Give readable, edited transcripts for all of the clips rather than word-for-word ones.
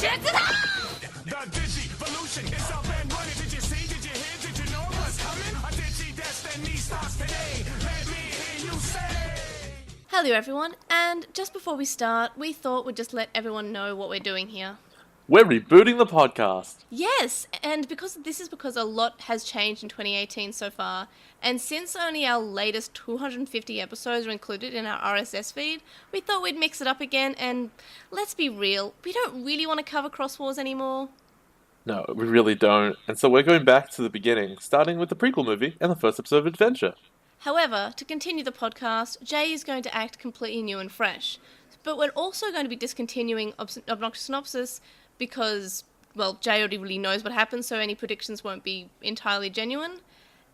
The Digivolution is up and running. Did you see? Did you hear? Did you know what's coming? A Digi Destiny starts today. Let me hear you say. Hello everyone, and just before we start, we thought we'd just let everyone know what we're doing here. We're rebooting the podcast. Yes, and because a lot has changed in 2018 so far, and since only our latest 250 episodes are included in our RSS feed, we thought we'd mix it up again, and let's be real, we don't really want to cover Cross Wars anymore. No, we really don't. And so we're going back to the beginning, starting with the prequel movie and the first episode of Adventure. However, to continue the podcast, Jay is going to act completely new and fresh, but we're also going to be discontinuing Obnoxious Synopsis because, well, Jay already really knows what happens, so any predictions won't be entirely genuine.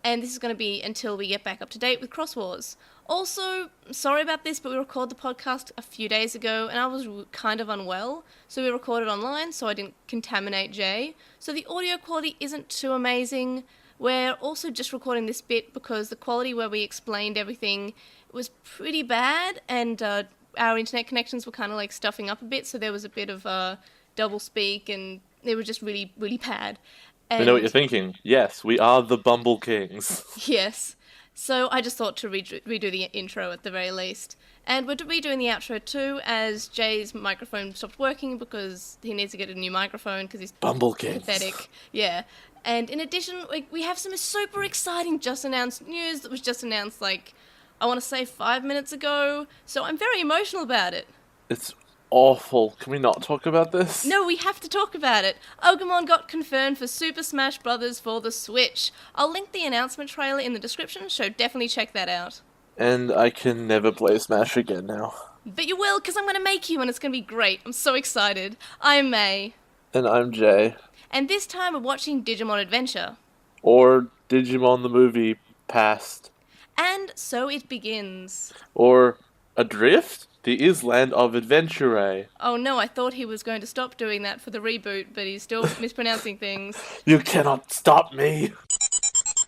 And this is going to be until we get back up to date with Cross Wars. Also, sorry about this, but we recorded the podcast a few days ago, and I was kind of unwell, so we recorded online so I didn't contaminate Jay. So the audio quality isn't too amazing. We're also just recording this bit because the quality where we explained everything was pretty bad, and our internet connections were kind of like stuffing up a bit, so there was a bit of double speak, and it was just really, really bad. And I know what you're thinking. Yes, we are the Bumble Kings. Yes. So I just thought to redo the intro at the very least. And we're redoing the outro too, as Jay's microphone stopped working because he needs to get a new microphone because he's Bumble Kings. pathetic. Yeah. And in addition, we have some super exciting just announced news that was just announced, like, I want to say 5 minutes ago. So I'm very emotional about it. It's awful. Can we not talk about this? No, we have to talk about it. Ogremon got confirmed for Super Smash Bros. For the Switch. I'll link the announcement trailer in the description, so definitely check that out. And I can never play Smash again now. But you will, because I'm going to make you, and it's going to be great. I'm so excited. I'm May. And I'm Jay. And this time we're watching Digimon Adventure. Or Digimon the movie Past. And so it begins. Or Adrift? The Island of Adventure. Oh no, I thought he was going to stop doing that for the reboot, but he's still mispronouncing things. You cannot stop me!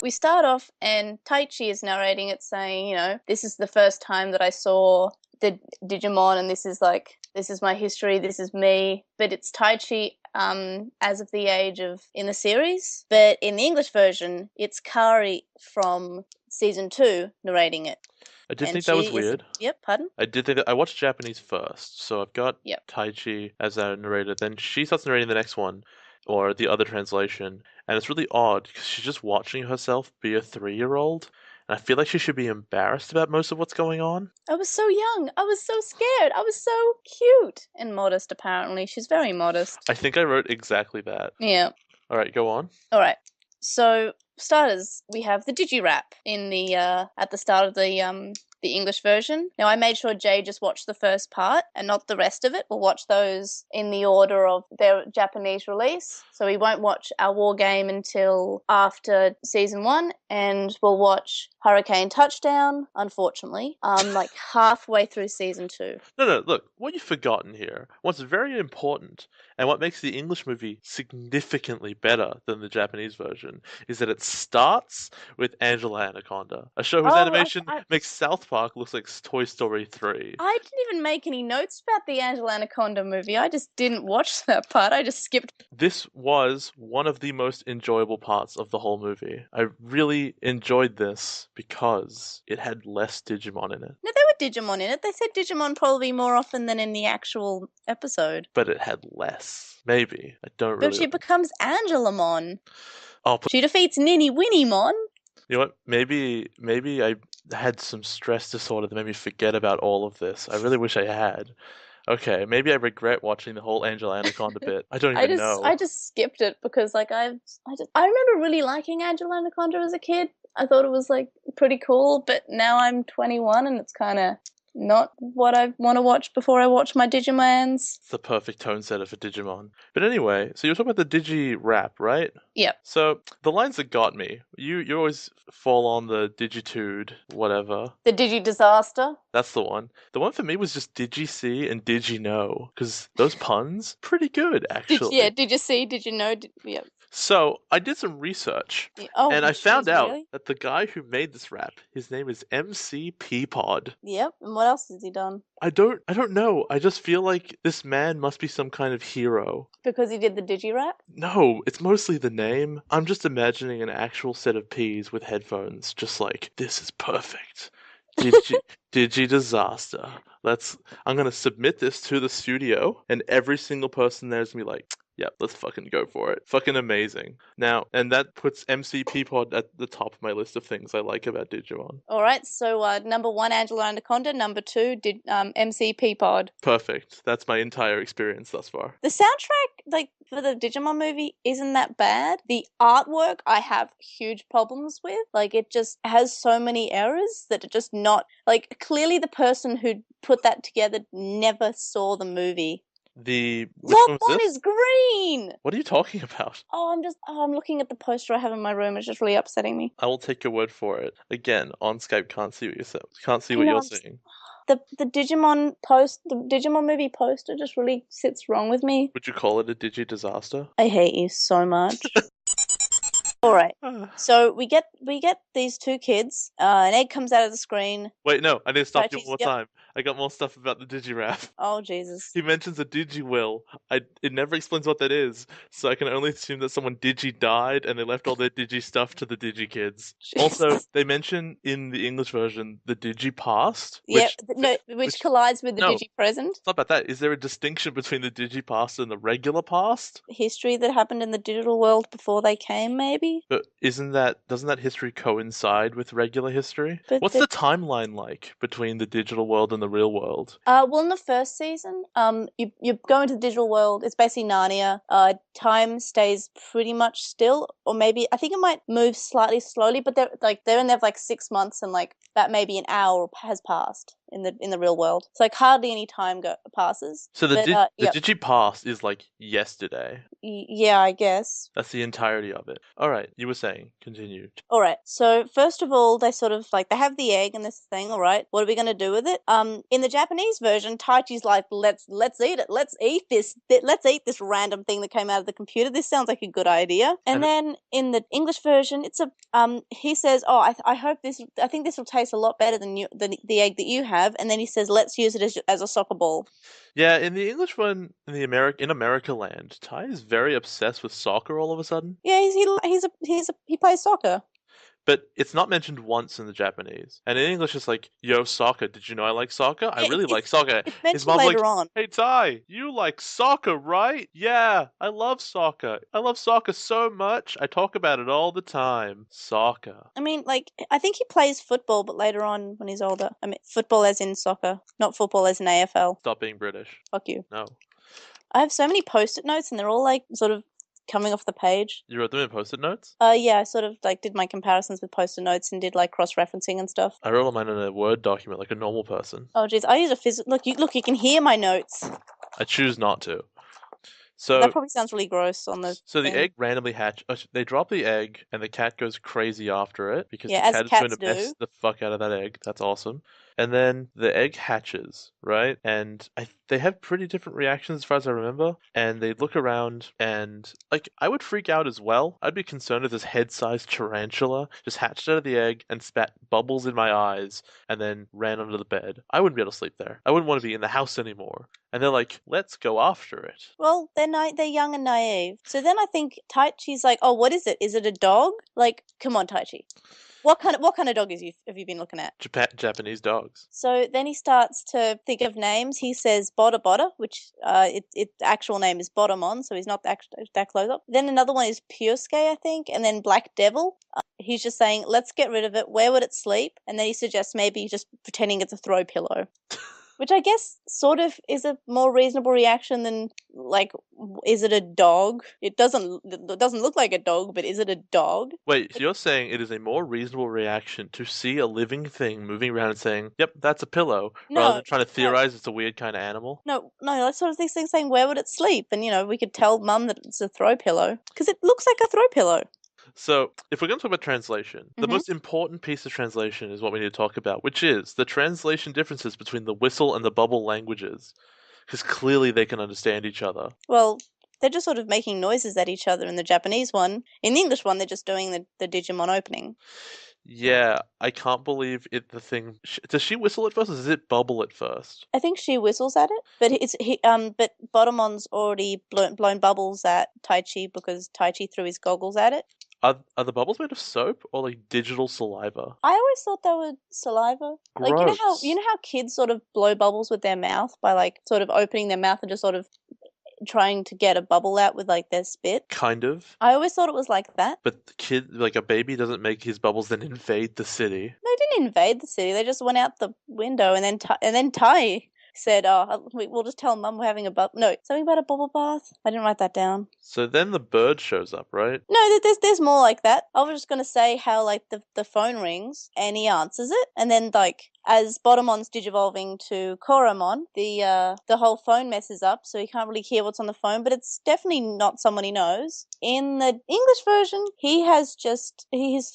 We start off and Taichi is narrating it saying, you know, this is the first time that I saw the Digimon and this is my history, this is me. But it's Taichi as of the age of in the series. But in the English version, it's Kari from season 2 narrating it. I did think that was weird. Yep, pardon? I did think that I watched Japanese first, so I've got Taichi as our narrator. Then she starts narrating the next one, or the other translation, and it's really odd because she's just watching herself be a 3-year-old, and I feel like she should be embarrassed about most of what's going on. I was so young. I was so scared. I was so cute and modest. Apparently, she's very modest. I think I wrote exactly that. Yeah. All right, go on. All right. So, starters, we have the Digirap in the at the start of the English version. Now, I made sure Jay just watched the first part and not the rest of it. We'll watch those in the order of their Japanese release. So we won't watch our war game until after season 1, and we'll watch Hurricane Touchdown, unfortunately, like halfway through season 2. No, look, what you've forgotten here, what's very important, and what makes the English movie significantly better than the Japanese version, is that it starts with Angela Anaconda, a show whose animation makes South Park look like Toy Story 3. I didn't even make any notes about the Angela Anaconda movie. I just didn't watch that part. I just skipped. This was one of the most enjoyable parts of the whole movie. I really enjoyed this because it had less Digimon in it. No, there were Digimon in it. They said Digimon probably more often than in the actual episode. But it had less. Maybe. I don't really... But she becomes Angelamon. Oh, she defeats Ninny Winnymon. You know what? Maybe I had some stress disorder that made me forget about all of this. I really wish I had. Okay, maybe I regret watching the whole Angela Anaconda bit. I don't even know. I just skipped it because like I remember really liking Angela Anaconda as a kid. I thought it was like pretty cool, but now I'm 21 and it's kind of not what I want to watch before I watch my Digimons. It's the perfect tone setter for Digimon. But anyway, so you were talking about the Digi-rap, right? Yep. So, the lines that got me, you always fall on the Digitude, whatever. The Digi-disaster? That's the one. The one for me was just Digi-see and Digi-know, because those puns, pretty good, actually. Did you see, did you know? Yep. So I did some research, Oh, and I found jeez, out really? that the guy who made this rap, his name is MC Peapod. Yep. And what else has he done? I don't know. I just feel like this man must be some kind of hero. Because he did the Digirap? No, it's mostly the name. I'm just imagining an actual set of P's with headphones, just like, this is perfect. Digi disaster. I'm gonna submit this to the studio, and every single person there's gonna be like, yeah, let's fucking go for it. Fucking amazing. Now, and that puts MC Peapod at the top of my list of things I like about Digimon. All right. So number 1, Angela Anaconda. Number 2, MC Peapod. Perfect. That's my entire experience thus far. The soundtrack, like for the Digimon movie, isn't that bad. The artwork I have huge problems with. Like it just has so many errors that are just not like clearly the person who put that together never saw the movie. Which Lot one was 1 this? is green. What are you talking about? I'm looking at the poster I have in my room. It's just really upsetting me. I will take your word for it. Again, on Skype, can't see what you're saying. Can't see I what know, you're I'm just- saying. The Digimon movie poster just really sits wrong with me. Would you call it a digi disaster? I hate you so much. All right. So we get these 2 kids. An egg comes out of the screen. Wait, no, I need to stop you Taichi's- one more yep. time. I got more stuff about the Digirap. Oh Jesus. He mentions a Digiwill. It never explains what that is, so I can only assume that someone Digi died and they left all their Digi stuff to the Digi kids. Also, Jesus. they mention in the English version the Digi past. Which collides with the no. Digi present. It's not about that. Is there a distinction between the Digi past and the regular past? History that happened in the digital world before they came, maybe. But doesn't that history coincide with regular history? But What's the timeline like between the digital world and the real world? Well, in the first season, you go into the digital world. It's basically Narnia. Time stays pretty much still, or maybe I think it might move slightly slowly. But they're in there for like 6 months, and like that maybe an hour has passed in the real world. So like hardly any time passes. So the Yep. Digi past is like yesterday. Yeah, I guess. That's the entirety of it. All right, you were saying. Continue. All right. So first of all, they sort of like they have the egg and this thing. All right, what are we gonna do with it? In the Japanese version, Taichi's like, let's eat it. Let's eat this. Let's eat this random thing that came out of the computer. This sounds like a good idea. And then in the English version, it's he says, oh, I hope this. I think this will taste a lot better than the egg that you have. And then he says, let's use it as a soccer ball. Yeah, in the English one, in America land, Tai is very obsessed with soccer all of a sudden. Yeah, he plays soccer. But it's not mentioned once in the Japanese. And in English, it's like, yo, soccer, did you know I like soccer? I really like soccer. It's His mentioned mom's later like, on. hey, Tai, you like soccer, right? Yeah, I love soccer. I love soccer so much. I talk about it all the time. Soccer. I mean, like, I think he plays football, but later on when he's older. I mean, football as in soccer, not football as in AFL. Stop being British. Fuck you. No. I have so many post-it notes, and they're all like sort of coming off the page. You wrote them in post-it notes? Yeah, I sort of like did my comparisons with post-it notes and did like cross-referencing and stuff. I wrote all mine in a Word document like a normal person. Oh jeez, I use a physical. Look, you can hear my notes. I choose not to. So that probably sounds really gross on the. So thing. the egg randomly hatch. They drop the egg, and the cat goes crazy after it because Yeah, the as cat is going to cats mess do. the fuck out of that egg. That's awesome. And then the egg hatches, right? And they have pretty different reactions as far as I remember. And they look around, and like I would freak out as well. I'd be concerned if this head-sized tarantula just hatched out of the egg and spat bubbles in my eyes, and then ran under the bed. I wouldn't be able to sleep there. I wouldn't want to be in the house anymore. And they're like, let's go after it. Well, they're young and naive. So then I think Taichi's like, oh, what is it? Is it a dog? Like, come on, Taichi. What kind of dog have you been looking at? Japanese dogs. So then he starts to think of names. He says Boda Boda, which its actual name is Botamon, so he's not that close up. Then another one is Pursuke, I think, and then Black Devil. He's just saying, let's get rid of it. Where would it sleep? And then he suggests maybe just pretending it's a throw pillow. Which I guess sort of is a more reasonable reaction than, like, is it a dog? It doesn't look like a dog, but is it a dog? Wait, so you're saying it is a more reasonable reaction to see a living thing moving around and saying, yep, that's a pillow, rather than trying to theorize it's a weird kind of animal? No, that's sort of these things saying, where would it sleep? And, we could tell Mum that it's a throw pillow. Because it looks like a throw pillow. So, if we're going to talk about translation, the most important piece of translation is what we need to talk about, which is the translation differences between the whistle and the bubble languages. Because clearly they can understand each other. Well, they're just sort of making noises at each other in the Japanese one. In the English one, they're just doing the Digimon opening. Yeah, I can't believe it. The thing. Does she whistle at first, or does it bubble at first? I think she whistles at it, but but Botamon's already blown bubbles at Taichi because Taichi threw his goggles at it. Are the bubbles made of soap or like digital saliva? I always thought they were saliva. Like Gross. you know how kids sort of blow bubbles with their mouth by like sort of opening their mouth and just sort of trying to get a bubble out with like their spit. Kind of. I always thought it was like that. But the kid, like a baby, doesn't make his bubbles then invade the city. They didn't invade the city. They just went out the window, and then Tai said, "Oh, we'll just tell Mum we're having a bubble." No, something about a bubble bath. I didn't write that down. So then the bird shows up, right? No, there's more like that. I was just gonna say how like the phone rings and he answers it, and then like as Botamon's digivolving to Koromon, the whole phone messes up, so he can't really hear what's on the phone. But it's definitely not someone he knows. In the English version, he has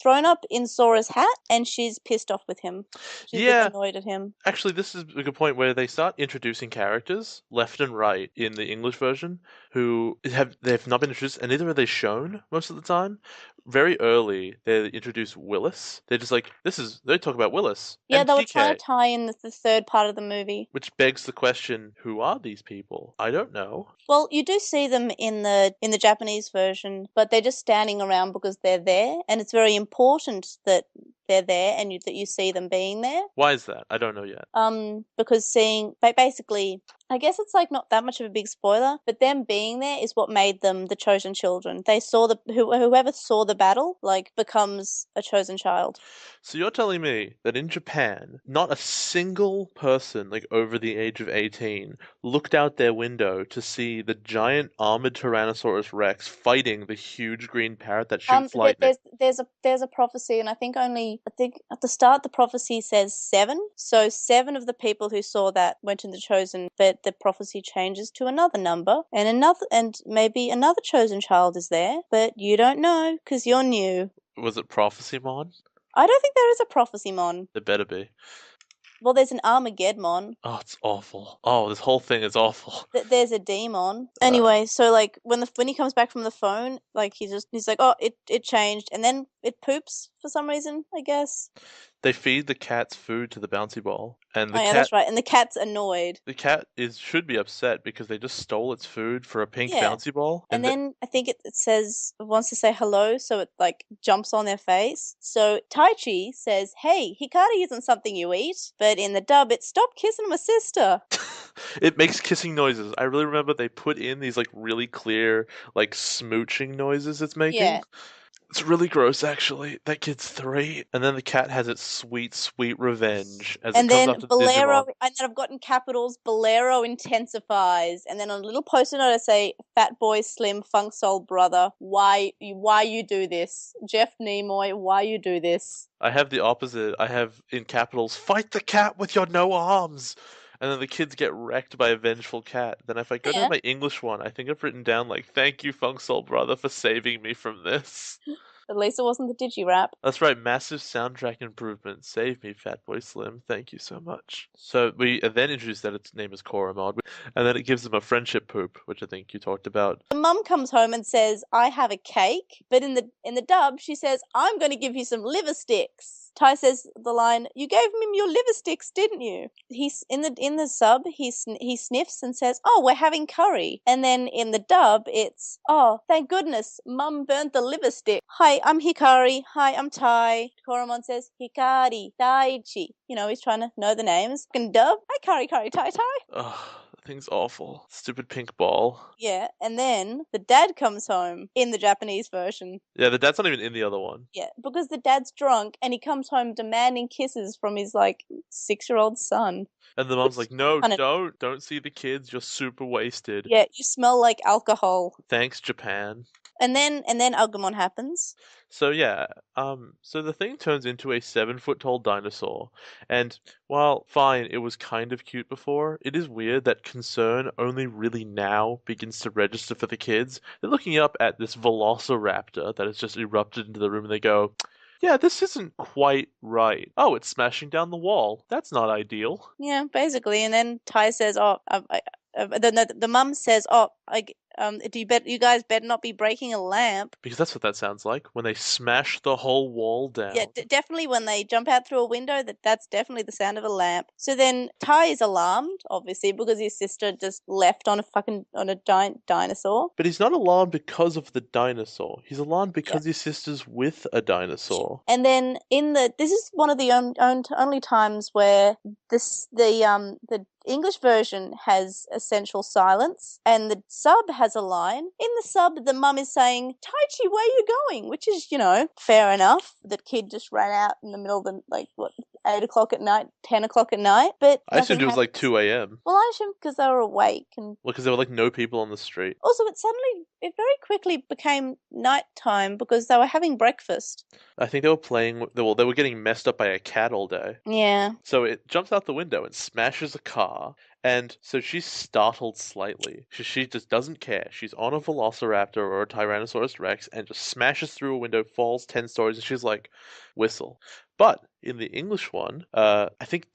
thrown up in Sora's hat, and she's pissed off with him. She's Yeah. annoyed at him. Actually, this is a good point where they start introducing characters left and right in the English version who they've not been introduced, and neither are they shown most of the time. Very early, they introduce Willis. They're just like, they talk about Willis. Yeah, and they were TK, trying to tie in the third part of the movie. which begs the question, who are these people? I don't know. Well, you do see them in the Japanese version, but they're just standing around because they're there, and it's very important that they're there and that you see them being there. Why is that? I don't know yet. Because basically, I guess it's like not that much of a big spoiler, but them being there is what made them the chosen children. They saw whoever saw the battle like becomes a chosen child. So you're telling me that in Japan, not a single person like over the age of 18 looked out their window to see the giant armored Tyrannosaurus Rex fighting the huge green parrot that shoots lightning? There's a prophecy, and I think at the start the prophecy says 7. So 7 of the people who saw that went into the chosen, but the prophecy changes to another number, and maybe another chosen child is there, but you don't know because you're new. Was it Prophecymon? I don't think there is a Prophecymon. There better be. Well, there's an Armageddon. Oh, it's awful. Oh, this whole thing is awful. There's a demon. Anyway, so like when he comes back from the phone, like he's like, oh, it changed, and then it poops for some reason, I guess. They feed the cat's food to the bouncy ball, and the yeah, cat. That's right. And the cat's annoyed. The cat should be upset because they just stole its food for a pink bouncy ball. And then I think it says it wants to say hello, so it like jumps on their face. So Taichi says, "Hey, Hikari isn't something you eat," but in the dub, it's "Stop kissing my sister." It makes kissing noises. I really remember they put in these like really clear like smooching noises it's making. Yeah. It's really gross, actually. That kid's 3, and then the cat has its sweet, sweet revenge as And it comes then up to Bolero, Digimon. and then I've got in capitals, Bolero intensifies, and then on a little post-it note I say, "Fat Boy Slim Funk Soul Brother, why you do this? Jeff Nimoy, why you do this?" I have the opposite. I have in capitals, "Fight the cat with your no arms!" And then the kids get wrecked by a vengeful cat. Then if I go to my English one, I think I've written down like, "Thank you, Funk Soul Brother, for saving me from this." At least it wasn't the Digi-Rap. That's right, massive soundtrack improvement. Save me, Fatboy Slim. Thank you so much. So we then introduced that its name is Koromon, and then it gives them a friendship poop, which I think you talked about. The mum comes home and says, "I have a cake," but in the dub she says, "I'm going to give you some liver sticks." Tai says the line, "You gave him your liver sticks, didn't you?" He's in the sub. He sniffs and says, "Oh, we're having curry." And then in the dub, it's, "Oh, thank goodness, Mum burnt the liver stick. Hi, I'm Hikari. Hi, I'm Tai." Koromon says, "Hikari, Daichi." You know, he's trying to know the names. In dub, "Hi, Kari, Tai. Ugh, that thing's awful. Stupid pink ball. Yeah, and then the dad comes home in the Japanese version. Yeah, the dad's not even in the other one. Yeah, because the dad's drunk and he comes home demanding kisses from his like 6-year-old son. And the mom's like, "No, kinda- don't see the kids. You're super wasted." Yeah, you smell like alcohol. Thanks, Japan. And then Agumon happens. So yeah, so the thing turns into a 7-foot-tall dinosaur, and while fine, it was kind of cute before, it is weird that concern only really now begins to register for the kids. They're looking up at this velociraptor that has just erupted into the room, and they go, "Yeah, this isn't quite right. Oh, it's smashing down the wall. That's not ideal." Yeah, basically. And then Tai says, "Oh, the mum says, oh, you guys better not be breaking a lamp. Because that's what that sounds like when they smash the whole wall down. Yeah, definitely when they jump out through a window, that's definitely the sound of a lamp. So then Ty is alarmed, obviously, because his sister just left on a giant dinosaur. But he's not alarmed because of the dinosaur. He's alarmed because his sister's with a dinosaur. And then this is one of the only times where the English version has essential silence, and the sub has a line. In the sub, the mum is saying, "Taichi, where are you going?" Which is, fair enough. That kid just ran out in the middle of the 8 o'clock at night, 10 o'clock at night. But I assumed it was like 2 a.m. Well, I assumed because they were awake and. Well, because there were like no people on the street. Also, it very quickly became nighttime because they were having breakfast. I think they were playing. They were getting messed up by a cat all day. Yeah. So it jumps out the window and smashes a car. And so she's startled slightly. She just doesn't care. She's on a velociraptor or a Tyrannosaurus Rex and just smashes through a window, falls 10 stories, and she's like, whistle. But in the English one, I think,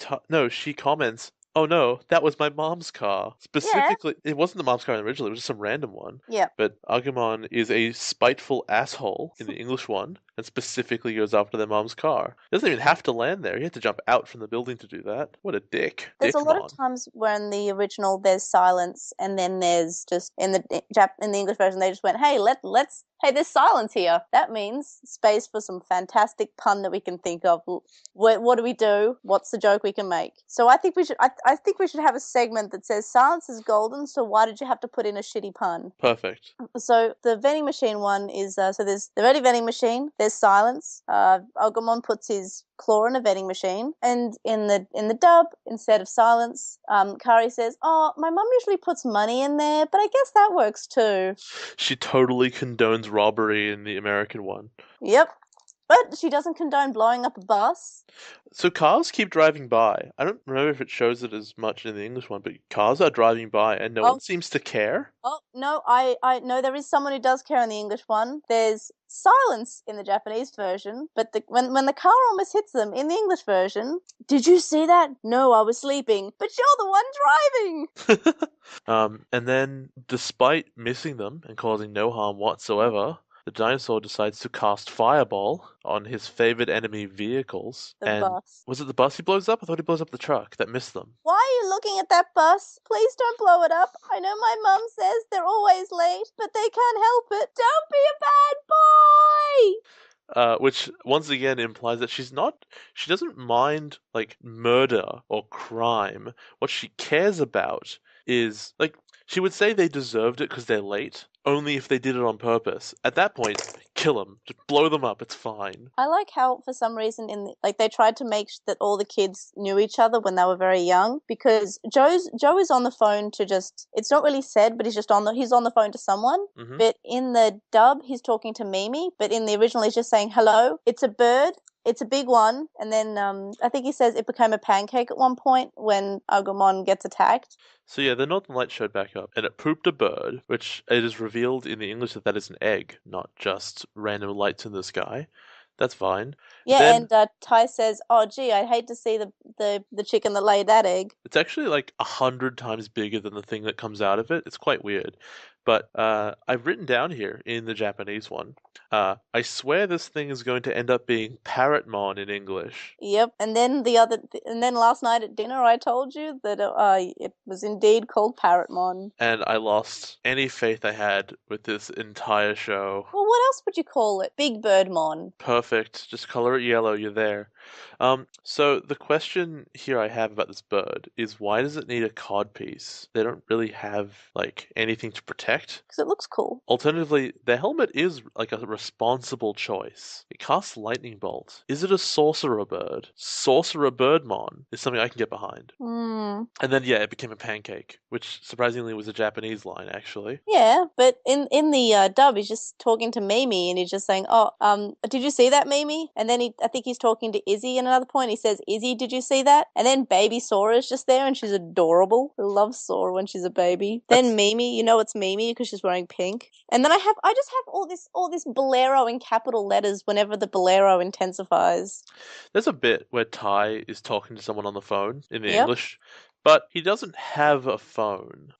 she comments, "Oh no, that was my mom's car." Specifically, It wasn't the mom's car originally, it was just some random one. Yeah. But Agumon is a spiteful asshole in the English one and specifically goes after their mom's car. He doesn't even have to land there. He had to jump out from the building to do that. What a dick. There's a lot of times where in the original there's silence, and then there's just in the English version they just went, "Hey, hey, there's silence here." That means space for some fantastic pun that we can think of. What do we do? What's the joke we can make? So I think we should. I think we should have a segment that says silence is golden. So why did you have to put in a shitty pun? Perfect. So the vending machine one is so there's the ready vending machine. There's silence. Agumon puts his claw in a vending machine, and in the dub, instead of silence, Kari says, "Oh, my mum usually puts money in there, but I guess that works too." She totally condones robbery in the American one. Yep. But she doesn't condone blowing up a bus. So cars keep driving by. I don't remember if it shows it as much in the English one, but cars are driving by and no one seems to care. Oh, no, I know there is someone who does care in the English one. There's silence in the Japanese version, but when the car almost hits them in the English version, "Did you see that? No, I was sleeping." "But you're the one driving!" And then, despite missing them and causing no harm whatsoever, the dinosaur decides to cast Fireball on his favorite enemy vehicles. The bus. Was it the bus he blows up? I thought he blows up the truck that missed them. Why are you looking at that bus? Please don't blow it up. I know my mum says they're always late, but they can't help it. Don't be a bad boy! Which once again implies that she doesn't mind murder or crime. What she cares about is she would say they deserved it because they're late, only if they did it on purpose. At that point, kill them. Just blow them up. It's fine. I like how, for some reason, they tried to make that all the kids knew each other when they were very young, because Joe is on the phone to it's not really said, but he's on the phone to someone. Mm-hmm. But in the dub, he's talking to Mimi, but in the original, he's just saying, "Hello, it's a bird. It's a big one." And then I think he says it became a pancake at one point when Agumon gets attacked. So yeah, the Northern Lights showed back up, and it pooped a bird, which it is revealed in the English that is an egg, not just random lights in the sky. That's fine. Yeah, and Ty says, "Oh, gee, I'd hate to see the chicken that laid that egg." It's actually 100 times bigger than the thing that comes out of it. It's quite weird. But I've written down here in the Japanese one, I swear this thing is going to end up being Parrotmon in English. Yep, and then last night at dinner I told you that it was indeed called Parrotmon. And I lost any faith I had with this entire show. Well, what else would you call it? Big Birdmon. Perfect. Just color it yellow, you're there. So the question here I have about this bird is, why does it need a codpiece? They don't really have anything to protect. Because it looks cool. Alternatively, the helmet is a responsible choice. It casts lightning bolt. Is it a sorcerer bird? Sorcerer Birdmon is something I can get behind. Mm. And then it became a pancake, which surprisingly was a Japanese line actually. Yeah, but in the dub he's just talking to Mimi and he's just saying, "Oh, did you see that, Mimi?" And then I think he's talking to Izzy at another point. He says, "Izzy, did you see that?" And then baby Sora's just there and she's adorable. I love Sora when she's a baby. Then Mimi, it's Mimi because she's wearing pink. And then I just have all this Bolero in capital letters whenever the Bolero intensifies. There's a bit where Ty is talking to someone on the phone in the English, but he doesn't have a phone.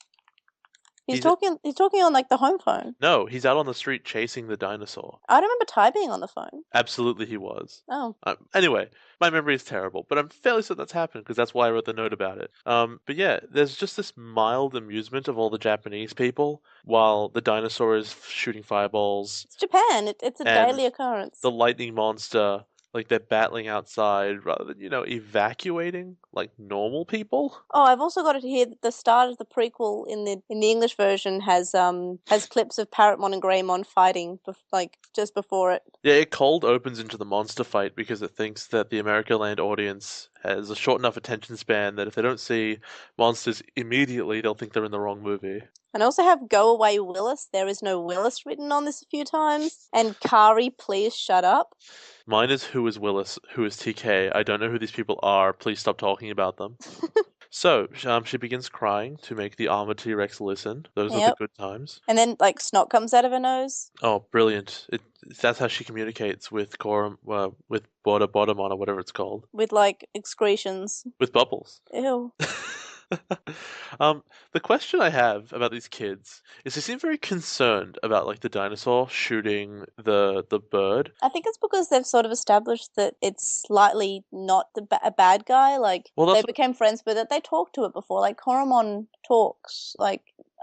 He's talking on like the home phone. No, he's out on the street chasing the dinosaur. I don't remember Ty being on the phone. Absolutely, he was. Oh. Anyway, my memory is terrible, but I'm fairly certain that's happened because that's why I wrote the note about it. But yeah, there's just this mild amusement of all the Japanese people while the dinosaur is shooting fireballs. It's Japan. It's a And daily occurrence. The lightning monster, like they're battling outside rather than, evacuating like normal people. Oh, I've also got it here that the start of the prequel in the English version has clips of Parrotmon and Greymon fighting just before it. Yeah, it cold opens into the monster fight because it thinks that the America Land audience has a short enough attention span that if they don't see monsters immediately, they'll think they're in the wrong movie. And I also have Go Away Willis. There is no Willis written on this a few times. And Kari, please shut up. Mine is Who is Willis, Who is TK. I don't know who these people are. Please stop talking about them. So, she begins crying to make the armored T-Rex listen. Those are the good times. And then, snot comes out of her nose. Oh, brilliant. That's how she communicates with with Bodamon or whatever it's called. With, excretions. With bubbles. Ew. The question I have about these kids is they seem very concerned about the dinosaur shooting the bird. I think it's because they've sort of established that it's slightly not a bad guy. They became friends with it. They talked to it before. Koromon talks.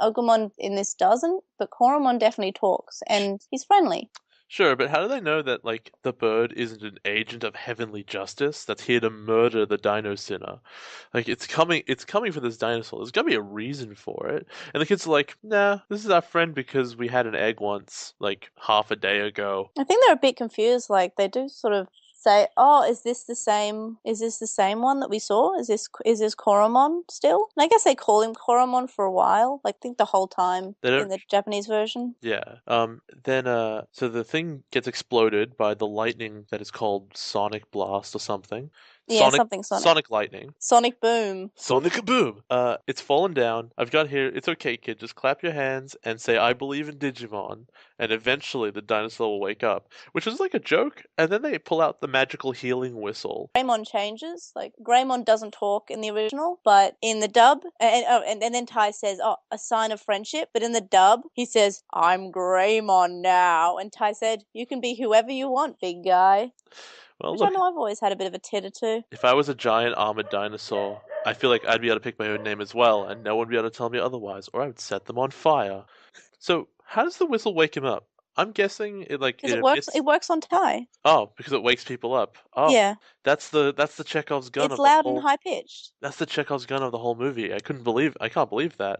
Agumon in this doesn't, but Koromon definitely talks, and he's friendly. Sure, but how do they know that, the bird isn't an agent of heavenly justice that's here to murder the dino sinner? It's coming for this dinosaur. There's gotta be a reason for it. And the kids are like, nah, this is our friend because we had an egg once, half a day ago. I think they're a bit confused. They do sort of say, oh, is this the same one that we saw? Is this Koromon still? And I guess they call him Koromon for a while, I think the whole time in the Japanese version. Yeah. So the thing gets exploded by the lightning that is called Sonic Blast or something. Yeah, something Sonic. Sonic lightning. Sonic boom. Sonic boom. It's fallen down. I've got here, it's okay, kid. Just clap your hands and say, I believe in Digimon. And eventually the dinosaur will wake up. Which is like a joke. And then they pull out the magical healing whistle. Greymon changes. Greymon doesn't talk in the original, but in the dub, and then Ty says, oh, a sign of friendship. But in the dub, he says, I'm Greymon now. And Ty said, you can be whoever you want, big guy. Well, Which look, I know I've always had a bit of a titter to. If I was a giant armored dinosaur, I feel like I'd be able to pick my own name as well, and no one would be able to tell me otherwise, or I would set them on fire. So, how does the whistle wake him up? I'm guessing it works on Ty. Oh, because it wakes people up. Oh, yeah. That's the Chekhov's gun. It's loud and high pitched. That's the Chekhov's gun of the whole movie. I can't believe that.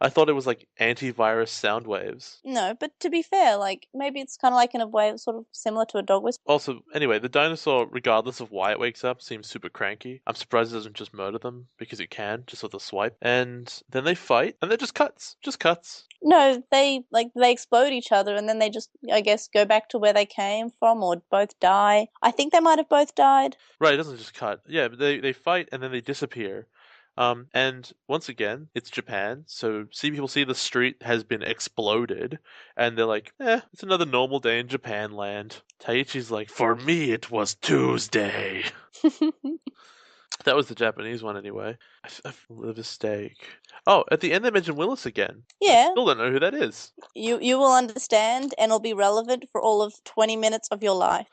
I thought it was antivirus sound waves. No, but to be fair, maybe it's kind of in a way sort of similar to a dog whistle. Also, anyway, the dinosaur, regardless of why it wakes up, seems super cranky. I'm surprised it doesn't just murder them, because it can, just with a swipe. And then they fight, and then just cuts. Just cuts. No, they explode each other, and then they just, I guess, go back to where they came from, or both die. I think they might have both died. Right, it doesn't just cut. Yeah, but they fight, and then they disappear. And once again, it's Japan, so people see the street has been exploded, and they're like, it's another normal day in Japan land. Taichi's like, for me it was Tuesday. That was the Japanese one anyway. I've lived a steak. Oh, at the end they mention Willis again. Yeah. I still don't know who that is. You will understand, and it'll be relevant for all of 20 minutes of your life.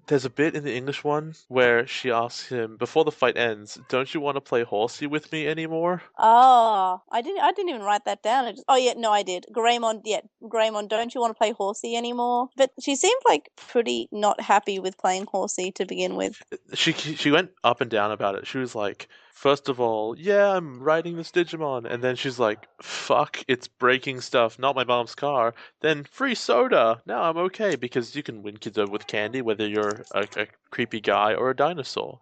There's a bit in the English one where she asks him before the fight ends, "Don't you want to play horsey with me anymore?" Oh, I didn't even write that down. I did. Greymon, don't you want to play horsey anymore? But she seemed pretty not happy with playing horsey to begin with. She went up and down about it. She was like, first of all, yeah, I'm riding this Digimon, and then she's like, fuck, it's breaking stuff, not my mom's car. Then free soda. Now I'm okay because you can win kids over with candy, whether you're a creepy guy or a dinosaur.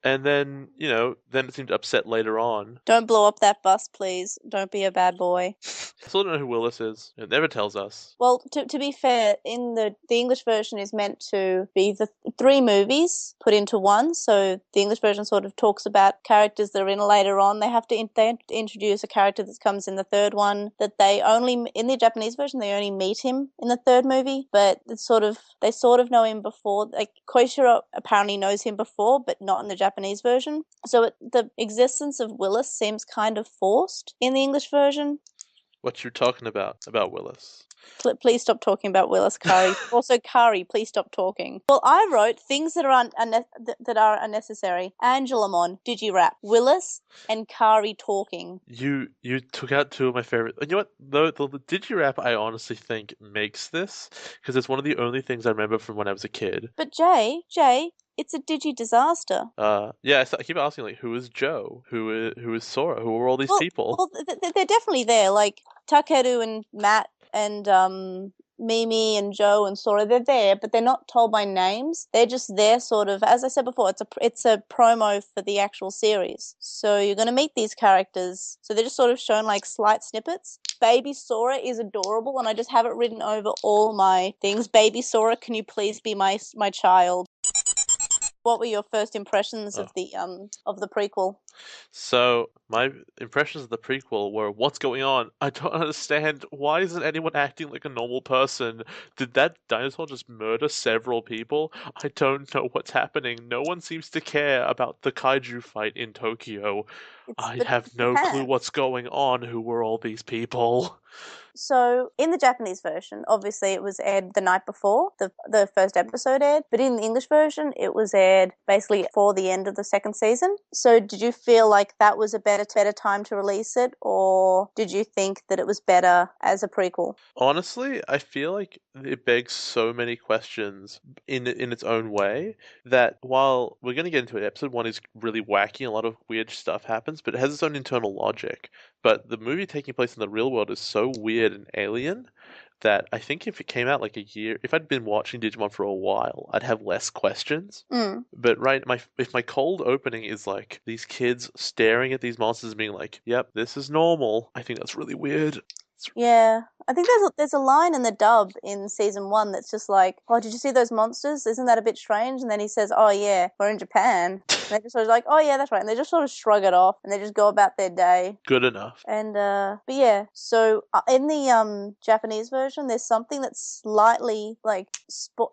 And then, then it seemed upset later on. Don't blow up that bus, please. Don't be a bad boy. I still don't know who Willis is. It never tells us. Well, to be fair, in the English version is meant to be the 3 movies put into one. So the English version sort of talks about characters that are in later on. They have to introduce a character that comes in the 3rd one that in the Japanese version, they only meet him in the 3rd movie. But they sort of know him before. Koichiro apparently knows him before, but not in the Japanese version. So the existence of Willis seems kind of forced in the English version. What you're talking about Willis. Please stop talking about Willis, Kari. Also, Kari, please stop talking. Well, I wrote things that are that are unnecessary. Angelamon, Digirap, Willis, and Kari talking. You took out two of my favorite. You know what? The Digirap I honestly think makes this because it's one of the only things I remember from when I was a kid. But Jay, it's a Digi disaster. Yeah, I keep asking like, who is Joe? Who is Sora? Who are all these people? Well, they're definitely there. Like Takeru and Matt and Mimi and Joe and Sora, they're there, but they're not told by names. They're just there, sort of. As I said before, it's a promo for the actual series. So you're going to meet these characters. So they're just sort of shown like slight snippets. Baby Sora is adorable, and I just have it written over all my things. Baby Sora, can you please be my child? What were your first impressions of the prequel? So my impressions of the prequel were, what's going on? I don't understand. Why isn't anyone acting like a normal person? Did that dinosaur just murder several people? I don't know what's happening. No one seems to care about the kaiju fight in Tokyo. I have no clue what's going on. Who were all these people? So in the Japanese version, obviously it was aired the night before the first episode aired, but in the English version it was aired basically for the end of the second season. So did you feel like that was a better time to release it, or did you think that it was better as a prequel? Honestly, I feel like it begs so many questions in its own way that while we're going to get into it, episode 1 is really wacky, a lot of weird stuff happens, but it has its own internal logic. But the movie taking place in the real world is so weird and alien that I think if it came out like a year, if I'd been watching Digimon for a while, I'd have less questions. But if my cold opening is like these kids staring at these monsters and being like, "Yep, this is normal," I think that's really weird. Yeah, I think there's a line in the dub in season 1 that's just like, "Oh, did you see those monsters? Isn't that a bit strange?" And then he says, "Oh yeah, we're in Japan." And they just sort of like, "Oh yeah, that's right," and they just sort of shrug it off and they just go about their day. Good enough. And but yeah, so in the Japanese version, there's something that's slightly like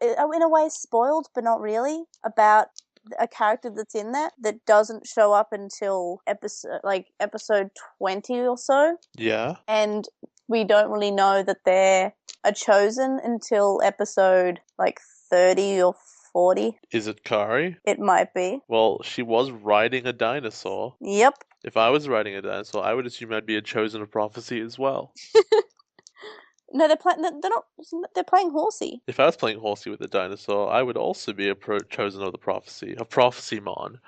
in a way spoiled, but not really, about a character that's in that doesn't show up until episode 20 or so. Yeah. And we don't really know that they're a chosen until episode like 30 or 40. Is it Kari? It might be. Well, she was riding a dinosaur. Yep. If I was riding a dinosaur, I would assume I'd be a chosen of prophecy as well. No, they're playing horsey. If I was playing horsey with a dinosaur, I would also be a chosen of the prophecy. A prophecymon.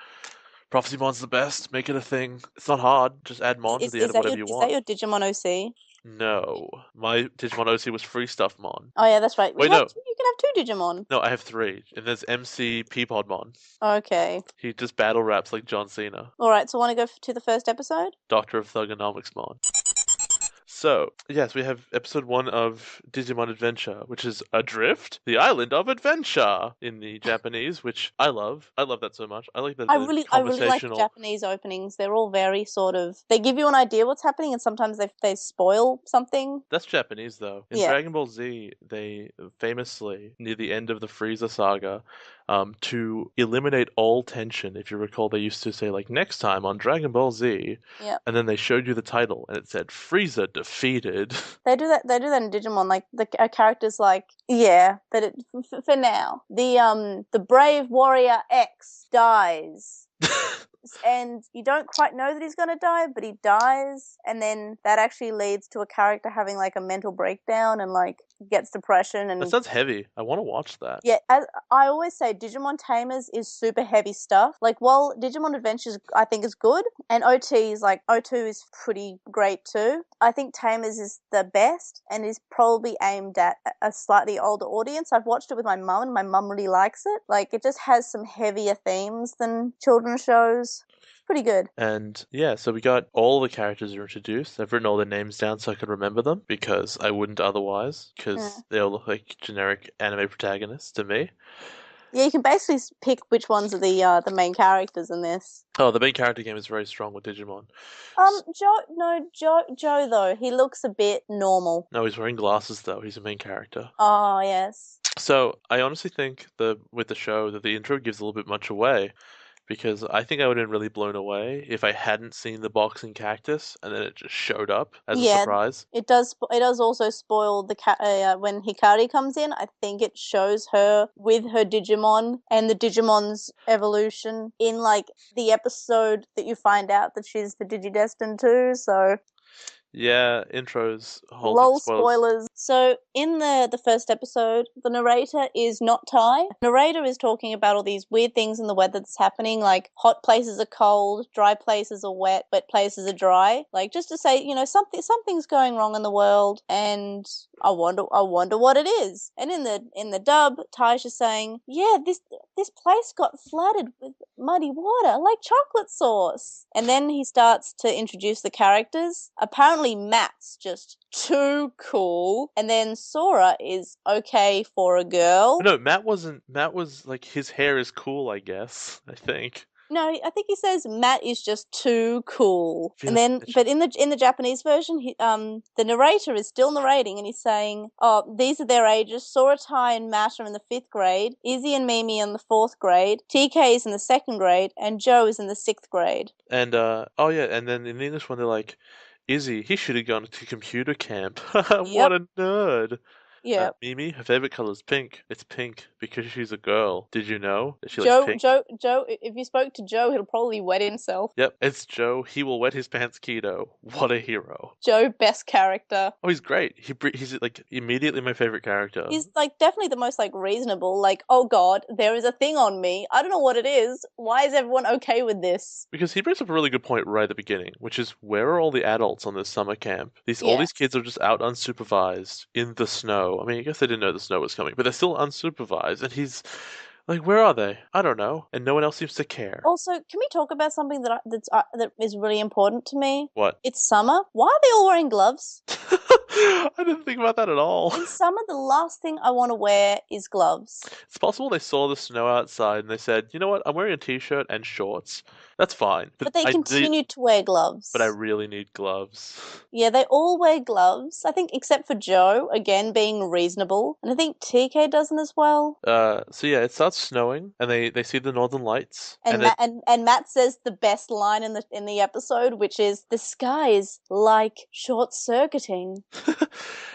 Prophecymon's the best. Make it a thing. It's not hard. Just add mon to the end of whatever you want. Is that your Digimon OC? No. My Digimon OC was Free Stuff Mon. Oh yeah, that's right. Wait, no. You can have 2 Digimon. No, I have 3. And there's MC Peapodmon. Okay. He just battle raps like John Cena. Alright, so want to go to the first episode? Doctor of Thugonomicsmon. So, yes, we have episode 1 of Digimon Adventure, which is Adrift, the Island of Adventure in the Japanese, which I love. I love that so much. I like that. I really like the Japanese openings. They're all very sort of, they give you an idea what's happening, and sometimes they spoil something. That's Japanese though. In Dragon Ball Z, they famously, near the end of the Frieza saga, to eliminate all tension, if you recall, they used to say like, next time on Dragon Ball Z, and then they showed you the title and it said Frieza defeated. They do that in Digimon. Like the characters, like for now, the brave warrior X dies. And you don't quite know that he's going to die, but he dies, and then that actually leads to a character having like a mental breakdown and like gets depression. And that sounds heavy. I want to watch that. Yeah, as I always say, Digimon Tamers is super heavy stuff. Like, while Digimon Adventures I think is good, and OT is like, O2 is pretty great too, I think Tamers is the best and is probably aimed at a slightly older audience. I've watched it with my mum, and my mum really likes it. Like, it just has some heavier themes than children's shows. Pretty good. And yeah, so we got all the characters are introduced. I've written all their names down so I could remember them, because I wouldn't otherwise, because they all look like generic anime protagonists to me. Yeah, you can basically pick which ones are the main characters in this. Oh, the main character game is very strong with Digimon. Joe though, he looks a bit normal. No, he's wearing glasses though. He's a main character. Oh, yes. So I honestly think with the show that the intro gives a little bit much away, because I think I would have been really blown away if I hadn't seen the boxing cactus and then it just showed up as a Yeah. surprise. It does. It does also spoil the when Hikari comes in. I think it shows her with her Digimon and the Digimon's evolution in like the episode that you find out that she's the Digidestined too. So Yeah, intros, whole thing lol spoils. spoilers. So in the first episode, the narrator is not Tai. The narrator is talking about all these weird things in the weather that's happening, like hot places are cold, dry places are wet places are dry. Like just to say, something's going wrong in the world, and I wonder what it is. And in the dub, Tai's just saying, yeah, this place got flooded with muddy water, like chocolate sauce. And then he starts to introduce the characters. Apparently Matt's just too cool, and then Sora is okay for a girl. No, Matt wasn't. Matt was like, his hair is cool, I guess. I think. No, I think he says Matt is just too cool. Yeah, And then, it's- but in the Japanese version, the narrator is still narrating, and he's saying, "Oh, these are their ages. Sora, Tai, and Matt are in the 5th grade. Izzy and Mimi in the 4th grade. TK is in the 2nd grade, and Joe is in the 6th grade." And oh yeah, and then in the English one they're like, Izzy, he should have gone to computer camp. What a nerd. Yeah. Mimi, her favorite color is pink. It's pink because she's a girl. Did you know that she likes pink? Joe. If you spoke to Joe, he'll probably wet himself. Yep, it's Joe. He will wet his pants keto. What a hero. Joe, best character. Oh, he's great. He's like immediately my favorite character. He's like definitely the most like reasonable. Like, oh god, there is a thing on me. I don't know what it is. Why is everyone okay with this? Because he brings up a really good point right at the beginning, which is, where are all the adults on this summer camp? All Yeah. these kids are just out unsupervised in the snow. I mean, I guess they didn't know the snow was coming, but they're still unsupervised, and he's like, where are they? I don't know, and no one else seems to care. Also, can we talk about something that is really important to me? What? It's summer. Why are they all wearing gloves? I didn't think about that at all. In summer, the last thing I want to wear is gloves. It's possible they saw the snow outside and they said, you know what, I'm wearing a t-shirt and shorts. That's fine. But they continue to wear gloves. But I really need gloves. Yeah, they all wear gloves. I think except for Joe, again, being reasonable. And I think TK doesn't as well. So yeah, it starts snowing and they see the northern lights. And Matt says the best line in the episode, which is, "The sky is like short-circuiting."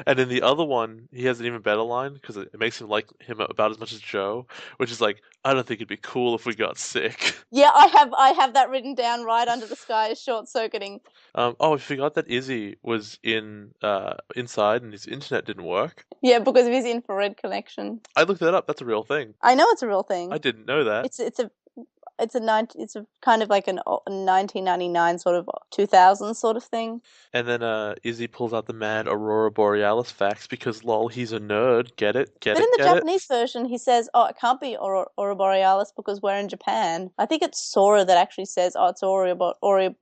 And in the other one, he has an even better line because it makes him like him about as much as Joe, which is like, I don't think it'd be cool if we got sick. Yeah, I have that written down right under the sky is short-circuiting. Oh, I forgot that Izzy was inside and his internet didn't work. Yeah, because of his infrared connection. I looked that up. That's a real thing. I know it's a real thing. I didn't know that. It's a kind of like a 1999 sort of 2000 sort of thing. And then Izzy pulls out the mad Aurora Borealis facts because lol, he's a nerd. Get it? But in the Japanese version, he says, "Oh, it can't be Aurora Borealis because we're in Japan." I think it's Sora that actually says, "Oh, it's Aurora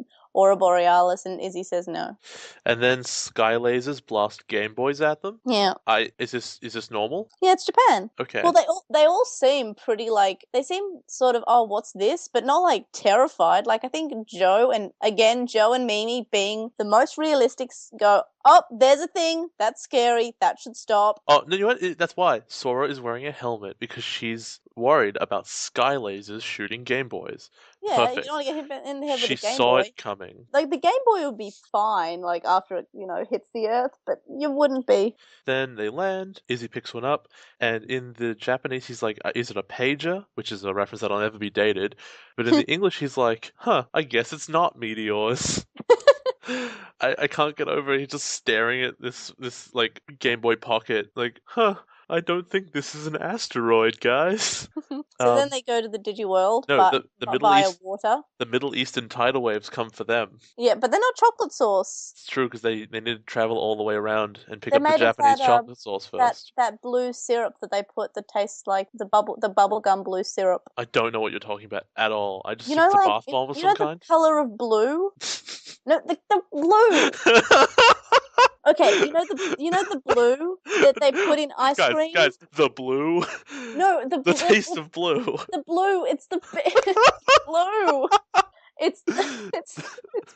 Borealis," and Izzy says no. And then sky lasers blast Game Boys at them. Yeah. Is this normal? Yeah, it's Japan. Okay. Well, they all seem pretty like, they seem sort of, oh, what's this? But not like terrified. Like I think Joe and Mimi being the most realistic go, "Oh, there's a thing. That's scary. That should stop." Oh, no, you know what? That's why Sora is wearing a helmet, because she's worried about sky lasers shooting Game Boys. Yeah, Perfect. you don't want to get hit in the head with a Game She saw Boy. it coming. Like the Game Boy would be fine, like after it, hits the earth, but you wouldn't be. Then they land, Izzy picks one up, and in the Japanese he's like, is it a pager? Which is a reference that'll never be dated. But in the English he's like, I guess it's not meteors. I can't get over it. He's just staring at this like Game Boy Pocket, like, I don't think this is an asteroid, guys. So then they go to the Digiworld, No, but the Middle via East, water. the Middle Eastern tidal waves come for them. Yeah, but they're not chocolate sauce. It's true, because they need to travel all the way around and pick They're up the made of Japanese that, chocolate sauce first. That blue syrup that they put that tastes like the bubblegum blue syrup. I don't know what you're talking about at all. I just You think know, it's a like bath bomb of you some know kind. the color of blue. No, the blue. Okay, you know the blue that they put in ice cream. Guys, the blue. No, the taste of blue. The blue. It's the blue. It's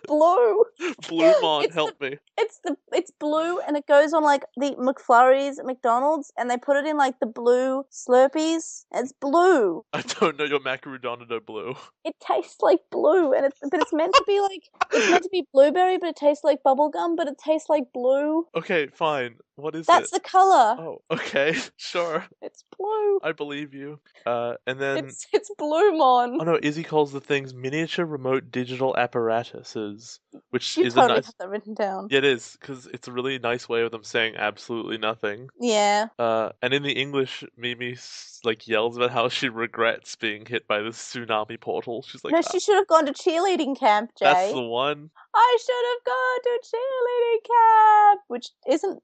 blue. Bluemon, It's help me. It's blue, and it goes on like the McFlurries at McDonald's, and they put it in like the blue Slurpees. It's blue. I don't know your macarodono blue. It tastes like blue, and it's meant to be like it's meant to be blueberry, but it tastes like bubblegum, but it tastes like blue. Okay, fine. What is That's it? the color. Oh, okay, sure. It's blue. I believe you. And then It's Bluemon. oh no, Izzy calls the things miniature remote digital apparatuses, which You is totally a nice. have that written down. Yeah, it is because it's a really nice way of them saying absolutely nothing. Yeah. And in the English, Mimi like yells about how she regrets being hit by this tsunami portal. She's like, No, she should have gone to cheerleading camp, Jay. "That's the one." I should have gone to cheerleading camp, which isn't